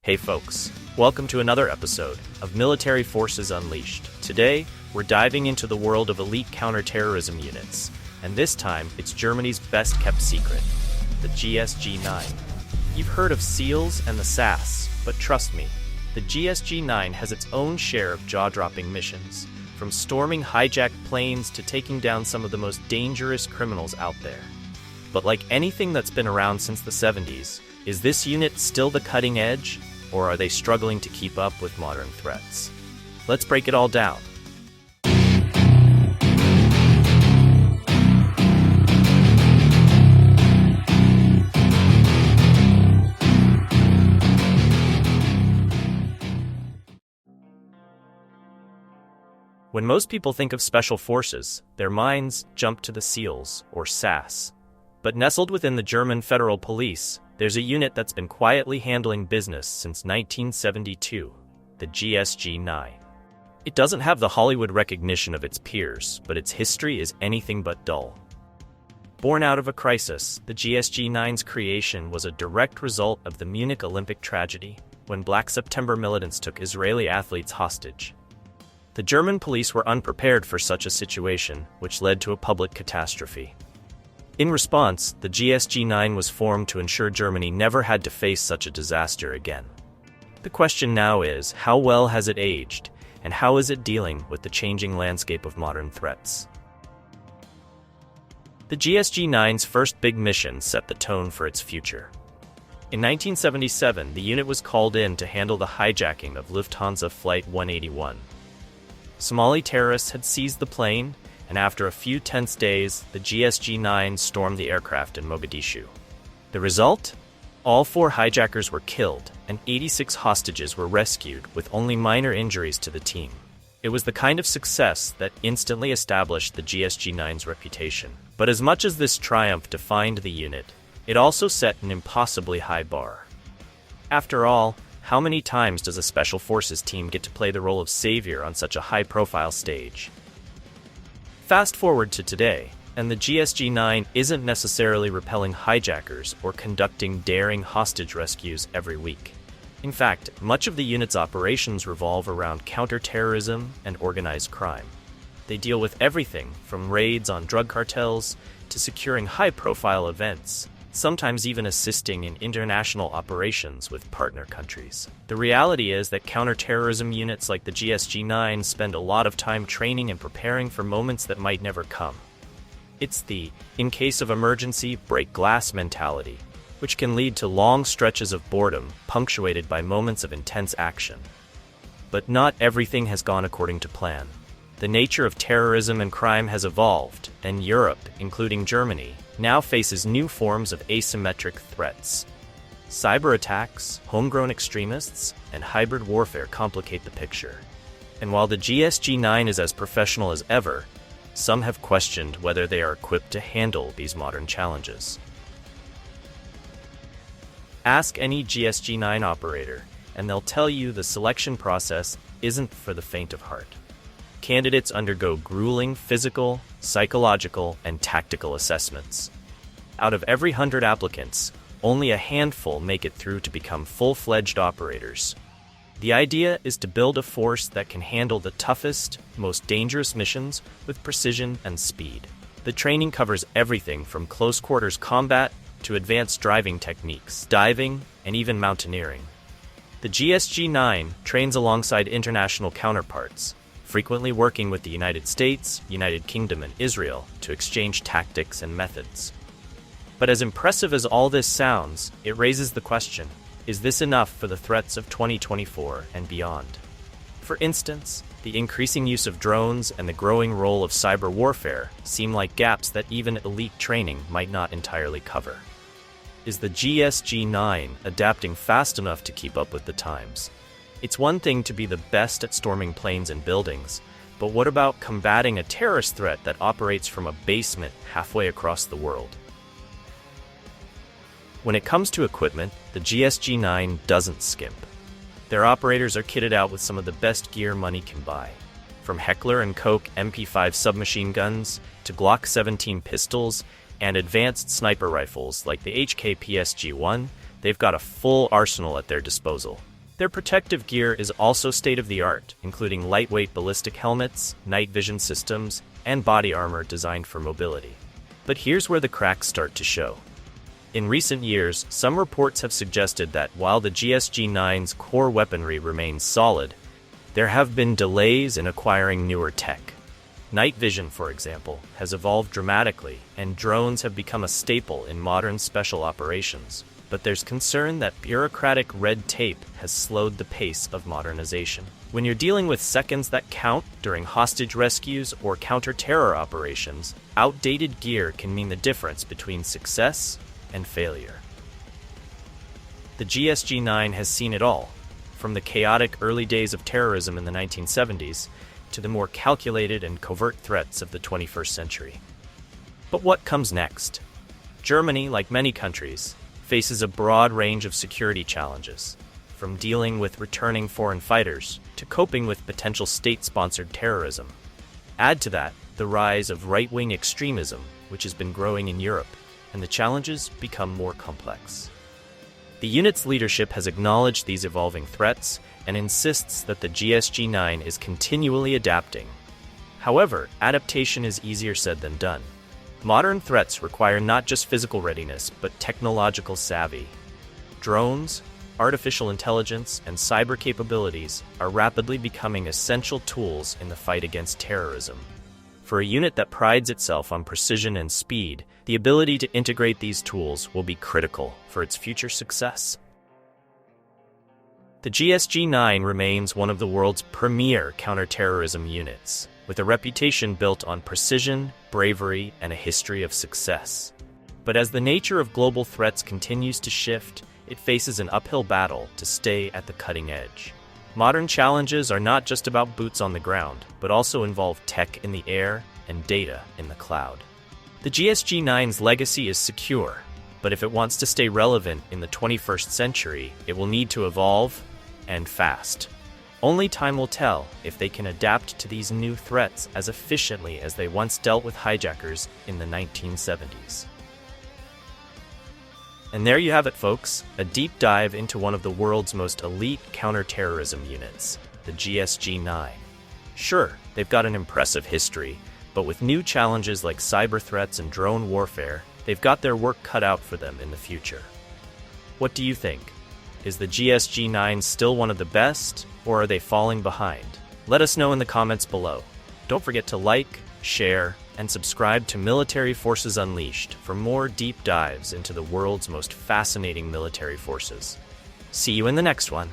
Hey folks, welcome to another episode of Military Forces Unleashed. Today, we're diving into the world of elite counterterrorism units, and this time it's Germany's best-kept secret, the GSG-9. You've heard of SEALs and the SAS, but trust me, the GSG-9 has its own share of jaw-dropping missions, from storming hijacked planes to taking down some of the most dangerous criminals out there. But like anything that's been around since the 70s, is this unit still the cutting edge? Or are they struggling to keep up with modern threats? Let's break it all down. When most people think of special forces, their minds jump to the SEALs, or SAS. But nestled within the German Federal Police, there's a unit that's been quietly handling business since 1972, the GSG-9. It doesn't have the Hollywood recognition of its peers, but its history is anything but dull. Born out of a crisis, the GSG-9's creation was a direct result of the Munich Olympic tragedy, when Black September militants took Israeli athletes hostage. The German police were unprepared for such a situation, which led to a public catastrophe. In response, the GSG-9 was formed to ensure Germany never had to face such a disaster again. The question now is, how well has it aged, and how is it dealing with the changing landscape of modern threats? The GSG-9's first big mission set the tone for its future. In 1977, the unit was called in to handle the hijacking of Lufthansa Flight 181. Somali terrorists had seized the plane, and after a few tense days, the GSG-9 stormed the aircraft in Mogadishu. The result? All 4 hijackers were killed, and 86 hostages were rescued with only minor injuries to the team. It was the kind of success that instantly established the GSG-9's reputation. But as much as this triumph defined the unit, it also set an impossibly high bar. After all, how many times does a Special Forces team get to play the role of savior on such a high-profile stage? Fast forward to today, and the GSG-9 isn't necessarily repelling hijackers or conducting daring hostage rescues every week. In fact, much of the unit's operations revolve around counter-terrorism and organized crime. They deal with everything from raids on drug cartels to securing high-profile events, sometimes even assisting in international operations with partner countries. The reality is that counterterrorism units like the GSG-9 spend a lot of time training and preparing for moments that might never come. It's the, in case of emergency, break glass mentality, which can lead to long stretches of boredom punctuated by moments of intense action. But not everything has gone according to plan. The nature of terrorism and crime has evolved, and Europe, including Germany, now faces new forms of asymmetric threats. Cyber attacks, homegrown extremists, and hybrid warfare complicate the picture. And while the GSG-9 is as professional as ever, some have questioned whether they are equipped to handle these modern challenges. Ask any GSG-9 operator, and they'll tell you the selection process isn't for the faint of heart. Candidates undergo grueling physical, psychological, and tactical assessments. Out of every 100 applicants, only a handful make it through to become full-fledged operators. The idea is to build a force that can handle the toughest, most dangerous missions with precision and speed. The training covers everything from close-quarters combat to advanced driving techniques, diving, and even mountaineering. The GSG-9 trains alongside international counterparts, frequently working with the United States, United Kingdom, and Israel to exchange tactics and methods. But as impressive as all this sounds, it raises the question, is this enough for the threats of 2024 and beyond? For instance, the increasing use of drones and the growing role of cyber warfare seem like gaps that even elite training might not entirely cover. Is the GSG-9 adapting fast enough to keep up with the times? It's one thing to be the best at storming planes and buildings, but what about combating a terrorist threat that operates from a basement halfway across the world? When it comes to equipment, the GSG-9 doesn't skimp. Their operators are kitted out with some of the best gear money can buy. From Heckler & Koch MP5 submachine guns to Glock 17 pistols and advanced sniper rifles like the HK PSG-1, they've got a full arsenal at their disposal. Their protective gear is also state-of-the-art, including lightweight ballistic helmets, night vision systems, and body armor designed for mobility. But here's where the cracks start to show. In recent years, some reports have suggested that while the GSG-9's core weaponry remains solid, there have been delays in acquiring newer tech. Night vision, for example, has evolved dramatically, and drones have become a staple in modern special operations. But there's concern that bureaucratic red tape has slowed the pace of modernization. When you're dealing with seconds that count during hostage rescues or counter-terror operations, outdated gear can mean the difference between success and failure. The GSG-9 has seen it all, from the chaotic early days of terrorism in the 1970s to the more calculated and covert threats of the 21st century. But what comes next? Germany, like many countries, faces a broad range of security challenges, from dealing with returning foreign fighters to coping with potential state-sponsored terrorism. Add to that the rise of right-wing extremism, which has been growing in Europe, and the challenges become more complex. The unit's leadership has acknowledged these evolving threats and insists that the GSG-9 is continually adapting. However, adaptation is easier said than done. Modern threats require not just physical readiness, but technological savvy. Drones, artificial intelligence, and cyber capabilities are rapidly becoming essential tools in the fight against terrorism. For a unit that prides itself on precision and speed, the ability to integrate these tools will be critical for its future success. The GSG-9 remains one of the world's premier counterterrorism units, with a reputation built on precision, bravery, and a history of success. But as the nature of global threats continues to shift, it faces an uphill battle to stay at the cutting edge. Modern challenges are not just about boots on the ground, but also involve tech in the air and data in the cloud. The GSG-9's legacy is secure, but if it wants to stay relevant in the 21st century, it will need to evolve, and fast. Only time will tell if they can adapt to these new threats as efficiently as they once dealt with hijackers in the 1970s. And there you have it, folks, a deep dive into one of the world's most elite counterterrorism units, the GSG-9. Sure, they've got an impressive history, but with new challenges like cyber threats and drone warfare, they've got their work cut out for them in the future. What do you think? Is the GSG-9 still one of the best, or are they falling behind? Let us know in the comments below. Don't forget to like, share, and subscribe to Military Forces Unleashed for more deep dives into the world's most fascinating military forces. See you in the next one.